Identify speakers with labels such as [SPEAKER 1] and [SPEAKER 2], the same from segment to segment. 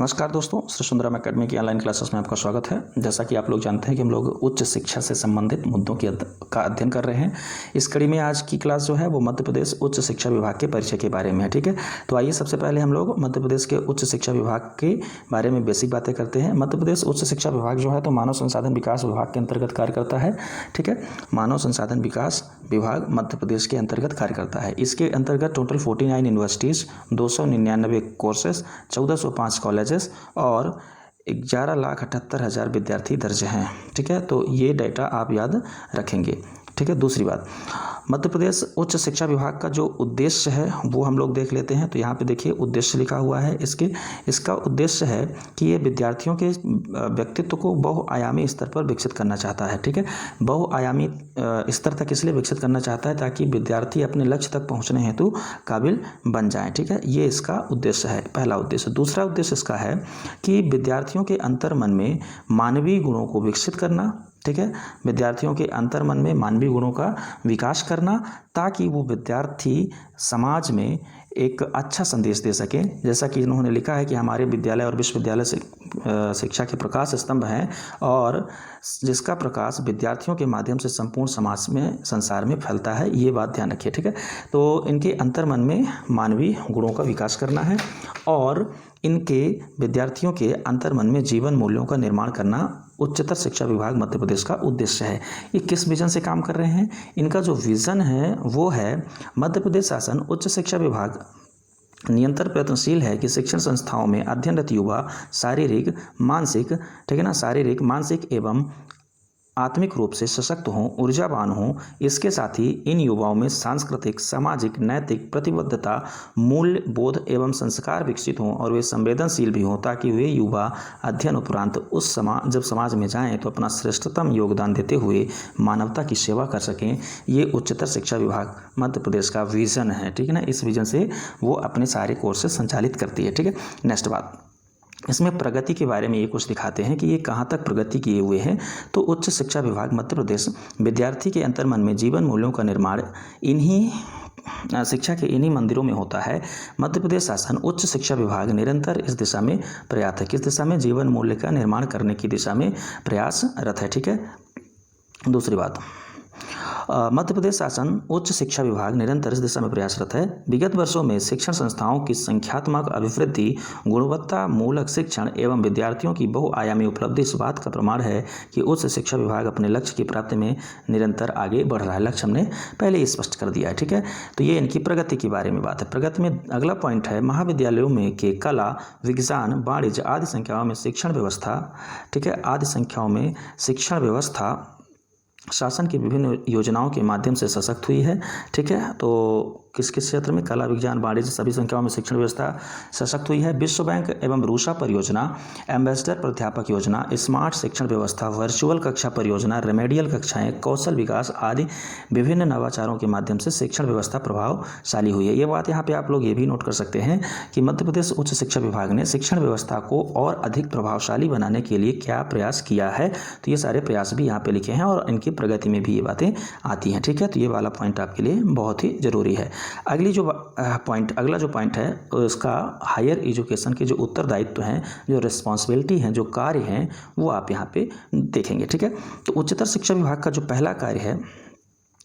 [SPEAKER 1] नमस्कार दोस्तों, श्री सुंदरम एकेडमी की ऑनलाइन क्लासेस में आपका स्वागत है। जैसा कि आप लोग जानते हैं कि हम लोग उच्च शिक्षा से संबंधित मुद्दों का अध्ययन कर रहे हैं। इस कड़ी में आज की क्लास जो है वो मध्य प्रदेश उच्च शिक्षा विभाग के परिचय के बारे में है। ठीक है, तो आइए सबसे पहले हम लोग मध्य प्रदेश के उच्च शिक्षा विभाग के बारे में बेसिक बातें करते हैं। मध्य प्रदेश उच्च शिक्षा विभाग जो है तो मानव संसाधन विकास विभाग के अंतर्गत कार्य करता है। ठीक है, मानव संसाधन विकास विभाग मध्य प्रदेश के अंतर्गत कार्य करता है। इसके अंतर्गत टोटल 49 यूनिवर्सिटीज़, 299 कोर्सेस, 1405 कॉलेजेस और 11,78,000 विद्यार्थी दर्ज हैं। ठीक है, तो ये डेटा आप याद रखेंगे। ठीक है, दूसरी बात, मध्य प्रदेश उच्च शिक्षा विभाग का जो उद्देश्य है वो हम लोग देख लेते हैं। तो यहाँ पे देखिए उद्देश्य लिखा हुआ है। इसका उद्देश्य है कि ये विद्यार्थियों के व्यक्तित्व को बहुआयामी स्तर पर विकसित करना चाहता है। ठीक है, बहुआयामी स्तर तक इसलिए विकसित करना चाहता है ताकि विद्यार्थी अपने लक्ष्य तक पहुँचने हेतु काबिल बन जाएँ। ठीक है, ये इसका उद्देश्य है, पहला उद्देश्य। दूसरा उद्देश्य इसका है कि विद्यार्थियों के अंतर्मन में मानवीय गुणों को विकसित करना। ठीक है, विद्यार्थियों के अंतर्मन में मानवीय गुणों का विकास करना ताकि वो विद्यार्थी समाज में एक अच्छा संदेश दे सकें। जैसा कि इन्होंने लिखा है कि हमारे विद्यालय और विश्वविद्यालय से शिक्षा के प्रकाश स्तंभ हैं और जिसका प्रकाश विद्यार्थियों के माध्यम से संपूर्ण समाज में, संसार में फैलता है। ये बात ध्यान रखिए। ठीक है, तो इनके अंतर्मन में मानवीय गुणों का विकास करना है और इनके विद्यार्थियों के अंतर्मन में जीवन मूल्यों का निर्माण करना उच्चतर शिक्षा विभाग मध्य प्रदेश का उद्देश्य है। ये किस विजन से काम कर रहे हैं? इनका जो विजन है वो है मध्य प्रदेश शासन उच्च शिक्षा विभाग निरंतर प्रयत्नशील है कि शिक्षण संस्थाओं में अध्ययनरत युवा शारीरिक, मानसिक, ठीक है ना, शारीरिक, मानसिक एवं आत्मिक रूप से सशक्त हों, ऊर्जावान हों। इसके साथ ही इन युवाओं में सांस्कृतिक, सामाजिक, नैतिक प्रतिबद्धता, मूल्य बोध एवं संस्कार विकसित हों और वे संवेदनशील भी हों ताकि वे युवा अध्ययन उपरांत जब समाज में जाएं तो अपना श्रेष्ठतम योगदान देते हुए मानवता की सेवा कर सकें। ये उच्चतर शिक्षा विभाग मध्य प्रदेश का विजन है। ठीक है ना, इस विजन से वो अपने सारे कोर्सेज संचालित करती है। ठीक है, नेक्स्ट बात, इसमें प्रगति के बारे में ये कुछ दिखाते हैं कि ये कहाँ तक प्रगति किए हुए हैं। तो उच्च शिक्षा विभाग मध्य प्रदेश विद्यार्थी के अंतर्मन में जीवन मूल्यों का निर्माण इन्हीं शिक्षा के इन्हीं मंदिरों में होता है। मध्य प्रदेश शासन उच्च शिक्षा विभाग निरंतर इस दिशा में प्रयास है। किस दिशा में? जीवन मूल्य का निर्माण करने की दिशा में प्रयासरत है। ठीक है, दूसरी बात, मध्य प्रदेश शासन उच्च शिक्षा विभाग निरंतर इस दिशा में प्रयासरत है। विगत वर्षों में शिक्षण संस्थाओं की संख्यात्मक अभिवृद्धि, गुणवत्ता मूलक शिक्षण एवं विद्यार्थियों की बहुआयामी उपलब्धि इस बात का प्रमाण है कि उच्च शिक्षा विभाग अपने लक्ष्य की प्राप्ति में निरंतर आगे बढ़ रहा है। लक्ष्य हमने पहले ही स्पष्ट कर दिया है। ठीक है, तो ये इनकी प्रगति के बारे में बात है। प्रगति में अगला पॉइंट है महाविद्यालयों में के कला, विज्ञान, वाणिज्य आदि संख्याओं में शिक्षण व्यवस्था, ठीक है, आदि संख्याओं में शिक्षण व्यवस्था शासन की विभिन्न योजनाओं के माध्यम से सशक्त हुई है। ठीक है, तो किस किस क्षेत्र में? कला, विज्ञान, वाणिज्य सभी संख्याओं में शिक्षण व्यवस्था सशक्त हुई है। विश्व बैंक एवं रूसा परियोजना, एम्बेसडर प्राध्यापक योजना, स्मार्ट शिक्षण व्यवस्था, वर्चुअल कक्षा परियोजना, रेमेडियल कक्षाएं, कौशल विकास आदि विभिन्न नवाचारों के माध्यम से शिक्षण व्यवस्था प्रभावशाली हुई है। ये बात यहाँ पे आप लोग ये भी नोट कर सकते हैं कि मध्य प्रदेश उच्च शिक्षा विभाग ने शिक्षण व्यवस्था को और अधिक प्रभावशाली बनाने के लिए क्या प्रयास किया है। तो ये सारे प्रयास भी यहाँ पे लिखे हैं और इनकी प्रगति में भी ये बातें आती हैं। ठीक है, तो ये वाला पॉइंट आपके लिए बहुत ही जरूरी है। अगला जो पॉइंट है उसका हायर एजुकेशन के जो उत्तरदायित्व हैं, जो रिस्पॉन्सिबिलिटी हैं, जो कार्य हैं, वो आप यहाँ पे देखेंगे। ठीक है, तो उच्चतर शिक्षा विभाग का जो पहला कार्य है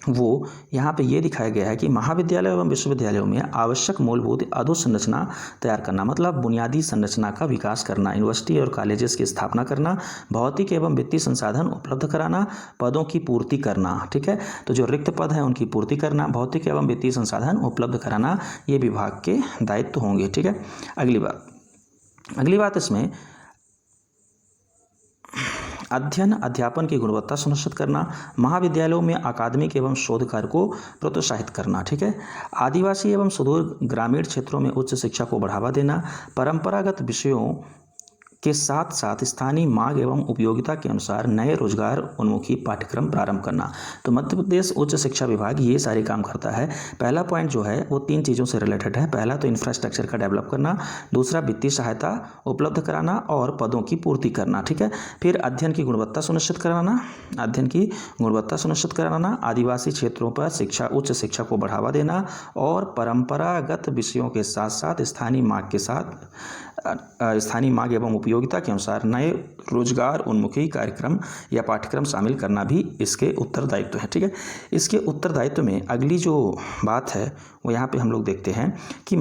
[SPEAKER 1] वो यहाँ पे ये दिखाया गया है कि महाविद्यालय एवं विश्वविद्यालयों में आवश्यक मूलभूत अधोसंरचना तैयार करना, मतलब बुनियादी संरचना का विकास करना, यूनिवर्सिटी और कॉलेजेस की स्थापना करना, भौतिक एवं वित्तीय संसाधन उपलब्ध कराना, पदों की पूर्ति करना। ठीक है, तो जो रिक्त पद हैं उनकी पूर्ति करना, भौतिक एवं वित्तीय संसाधन उपलब्ध कराना, ये विभाग के दायित्व होंगे। ठीक है, अगली बात इसमें अध्ययन अध्यापन की गुणवत्ता सुनिश्चित करना, महाविद्यालयों में अकादमिक एवं शोध कार्य को प्रोत्साहित करना। ठीक है, आदिवासी एवं सुदूर ग्रामीण क्षेत्रों में उच्च शिक्षा को बढ़ावा देना, परंपरागत विषयों के साथ साथ स्थानीय मांग एवं उपयोगिता के अनुसार नए रोजगार उन्मुखी पाठ्यक्रम प्रारंभ करना। तो मध्य प्रदेश उच्च शिक्षा विभाग ये सारे काम करता है। पहला पॉइंट जो है वो 3 चीज़ों से रिलेटेड है। पहला तो इंफ्रास्ट्रक्चर का डेवलप करना, दूसरा वित्तीय सहायता उपलब्ध कराना और पदों की पूर्ति करना, ठीक है। फिर अध्ययन की गुणवत्ता सुनिश्चित कराना, आदिवासी क्षेत्रों पर उच्च शिक्षा को बढ़ावा देना और परंपरागत विषयों के साथ साथ स्थानीय मांग एवं उपयोगिता के अनुसार नए रोजगार उन्मुखी कार्यक्रम या पाठ्यक्रम शामिल करना भी इसके उत्तरदायित्व है, ठीक है। इसके उत्तरदायित्व में अगली जो बात है वो यहाँ पे हम लोग देखते हैं कि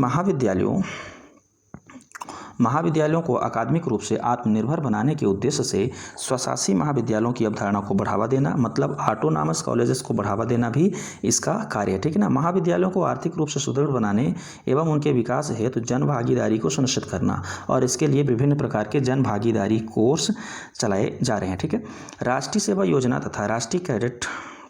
[SPEAKER 1] महाविद्यालयों को अकादमिक रूप से आत्मनिर्भर बनाने के उद्देश्य से स्वशासी महाविद्यालयों की अवधारणा को बढ़ावा देना, मतलब ऑटोनॉमस कॉलेजेस को बढ़ावा देना भी इसका कार्य है, ठीक है ना। महाविद्यालयों को आर्थिक रूप से सुदृढ़ बनाने एवं उनके विकास हेतु जन भागीदारी को सुनिश्चित करना, और इसके लिए विभिन्न प्रकार के जन भागीदारी कोर्स चलाए जा रहे हैं, ठीक है। राष्ट्रीय सेवा योजना तथा राष्ट्रीय कैडेट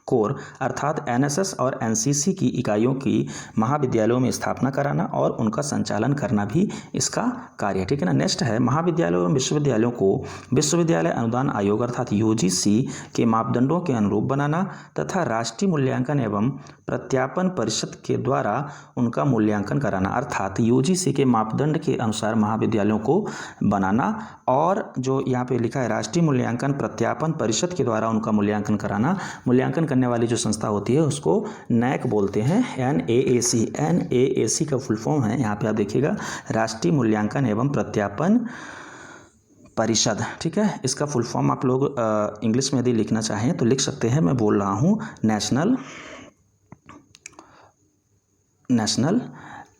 [SPEAKER 1] कोर अर्थात NSS और NCC की इकाइयों की महाविद्यालयों में स्थापना कराना और उनका संचालन करना भी इसका कार्य है, ठीक है ना। नेक्स्ट है महाविद्यालयों एवं विश्वविद्यालयों को विश्वविद्यालय अनुदान आयोग अर्थात UGC के मापदंडों के अनुरूप बनाना तथा राष्ट्रीय मूल्यांकन एवं प्रत्यापन परिषद के द्वारा उनका मूल्यांकन कराना, अर्थात UGC के मापदंड के अनुसार महाविद्यालयों को बनाना, और जो यहाँ पे लिखा है राष्ट्रीय मूल्यांकन प्रत्यापन परिषद के द्वारा उनका मूल्यांकन कराना। मूल्यांकन करने वाली जो संस्था होती है उसको NAAC बोलते हैं, NAAC का फुल फॉर्म है, यहाँ पे आप देखिएगा राष्ट्रीय मूल्यांकन एवं प्रत्यापन परिषद, ठीक है। इसका फुल फॉर्म आप लोग इंग्लिश में यदि लिखना चाहें तो लिख सकते हैं। मैं बोल रहा हूँ नेशनल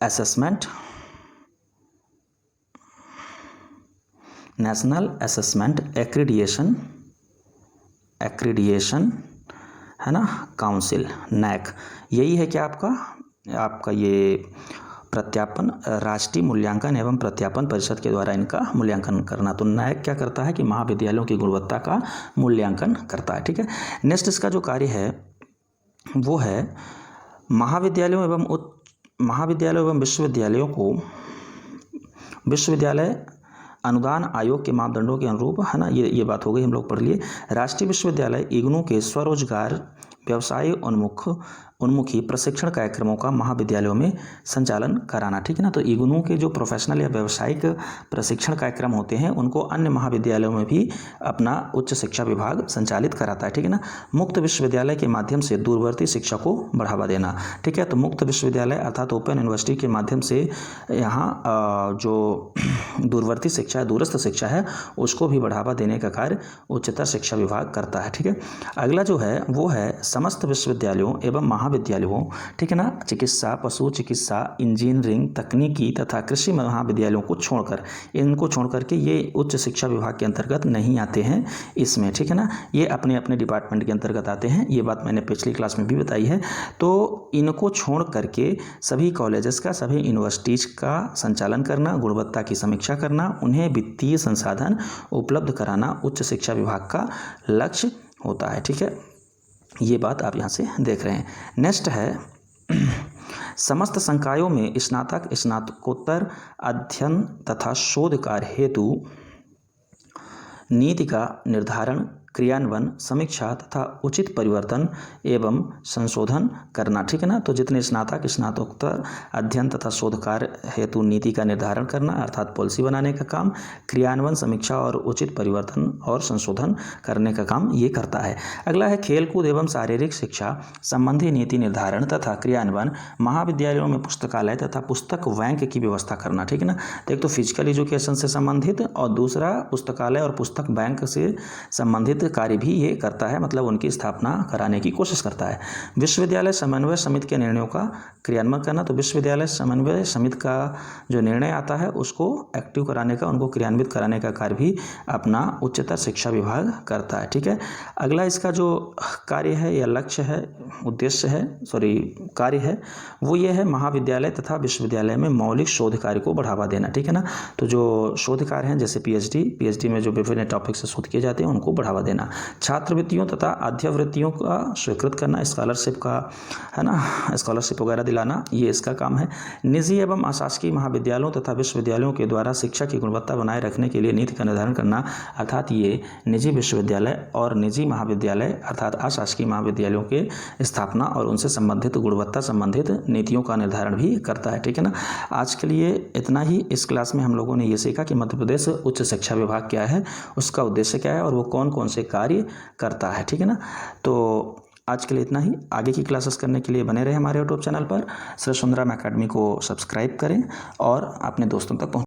[SPEAKER 1] असेसमेंट एक्रीडिएशन है ना, काउंसिल, NAAC। यही है क्या आपका ये प्रत्यापन, राष्ट्रीय मूल्यांकन एवं प्रत्यापन परिषद के द्वारा इनका मूल्यांकन करना। तो NAAC क्या करता है कि महाविद्यालयों की गुणवत्ता का मूल्यांकन करता है, ठीक है। नेक्स्ट इसका जो कार्य है वो है महाविद्यालयों एवं विश्वविद्यालयों को विश्वविद्यालय अनुदान आयोग के मापदंडों के अनुरूप, है ना, ये बात हो गई, हम लोग पढ़ लिए। राष्ट्रीय विश्वविद्यालय इग्नू के स्वरोजगार व्यवसाय उन्मुखी प्रशिक्षण कार्यक्रमों का महाविद्यालयों में संचालन कराना, ठीक है ना। तो इग्नू के जो प्रोफेशनल या व्यावसायिक प्रशिक्षण कार्यक्रम होते हैं उनको अन्य महाविद्यालयों में भी अपना उच्च शिक्षा विभाग संचालित कराता है, ठीक है ना। मुक्त विश्वविद्यालय के माध्यम से दूरवर्ती शिक्षा को बढ़ावा देना, ठीक है। तो मुक्त विश्वविद्यालय अर्थात ओपन यूनिवर्सिटी के माध्यम से यहाँ जो दूरवर्ती शिक्षा है, दूरस्थ शिक्षा है, उसको भी बढ़ावा देने का कार्य उच्चतर शिक्षा विभाग करता है, ठीक है। अगला जो है वो है समस्त विश्वविद्यालयों एवं महाविद्यालयों, ठीक है ना, चिकित्सा, पशु चिकित्सा, इंजीनियरिंग, तकनीकी तथा कृषि महाविद्यालयों को छोड़कर के ये उच्च शिक्षा विभाग के अंतर्गत नहीं आते हैं इसमें, ठीक है ना। ये अपने अपने डिपार्टमेंट के अंतर्गत आते हैं, ये बात मैंने पिछली क्लास में भी बताई है। तो इनको छोड़ करके सभी कॉलेजेस का, सभी यूनिवर्सिटीज़ का संचालन करना, गुणवत्ता की समीक्षा करना, उन्हें वित्तीय संसाधन उपलब्ध कराना उच्च शिक्षा विभाग का लक्ष्य होता है, ठीक है। ये बात आप यहाँ से देख रहे हैं। नेक्स्ट है समस्त संकायों में स्नातक स्नातकोत्तर अध्ययन तथा शोध कार्य हेतु नीति का निर्धारण, क्रियान्वयन, समीक्षा तथा उचित परिवर्तन एवं संशोधन करना, ठीक है ना। तो जितने स्नातक स्नातकोत्तर अध्ययन तथा शोध कार्य हेतु नीति का निर्धारण करना अर्थात पॉलिसी बनाने का काम, क्रियान्वयन, समीक्षा और उचित परिवर्तन और संशोधन करने का काम ये करता है। अगला है खेलकूद एवं शारीरिक शिक्षा संबंधी नीति निर्धारण तथा क्रियान्वयन, महाविद्यालयों में पुस्तकालय तथा पुस्तक बैंक की व्यवस्था करना, ठीक है ना। तो एक तो फिजिकल एजुकेशन से संबंधित और दूसरा पुस्तकालय और पुस्तक बैंक से संबंधित कार्य भी ये करता है, मतलब उनकी स्थापना कराने की कोशिश करता है। विश्वविद्यालय समन्वय समिति के निर्णयों का क्रियान्वयन करना, तो विश्वविद्यालय समन्वय समिति का जो निर्णय आता है उसको एक्टिव कराने का, उनको क्रियान्वित कराने का कार्य भी अपना उच्चतर शिक्षा विभाग करता है, ठीक है। अगला इसका जो कार्य है या लक्ष्य है, कार्य है वो ये है महाविद्यालय तथा विश्वविद्यालय में मौलिक शोध कार्य को बढ़ावा देना, ठीक है ना। तो जो शोध कार्य हैं जैसे PhD में जो विभिन्न टॉपिक से शोध किए जाते हैं उनको बढ़ावा देना। देना, छात्रवृत्तियों तथा अध्यवृत्तियों का स्वीकृत करना, स्कॉलरशिप का है ना, स्कॉलरशिप वगैरह दिलाना, ये इसका काम है। निजी एवं अशासकीय महाविद्यालयों तथा विश्वविद्यालयों के द्वारा शिक्षा की गुणवत्ता बनाए रखने के लिए नीति का निर्धारण करना, अर्थात ये निजी विश्वविद्यालय और निजी महाविद्यालय अर्थात अशासकीय महाविद्यालयों के स्थापना और उनसे संबंधित गुणवत्ता संबंधित नीतियों का निर्धारण भी करता है। ठीक है ना। आज के लिए इतना ही। इस क्लास में हम लोगों ने ये सीखा कि मध्य प्रदेश उच्च शिक्षा विभाग क्या है, उसका उद्देश्य क्या है और वो कौन कौन से कार्य करता है। ठीक है ना। तो आज के लिए इतना ही। आगे की क्लासेस करने के लिए बने रहे हमारे यूट्यूब चैनल पर। श्री सुंदरम एकेडमी को सब्सक्राइब करें और अपने दोस्तों तक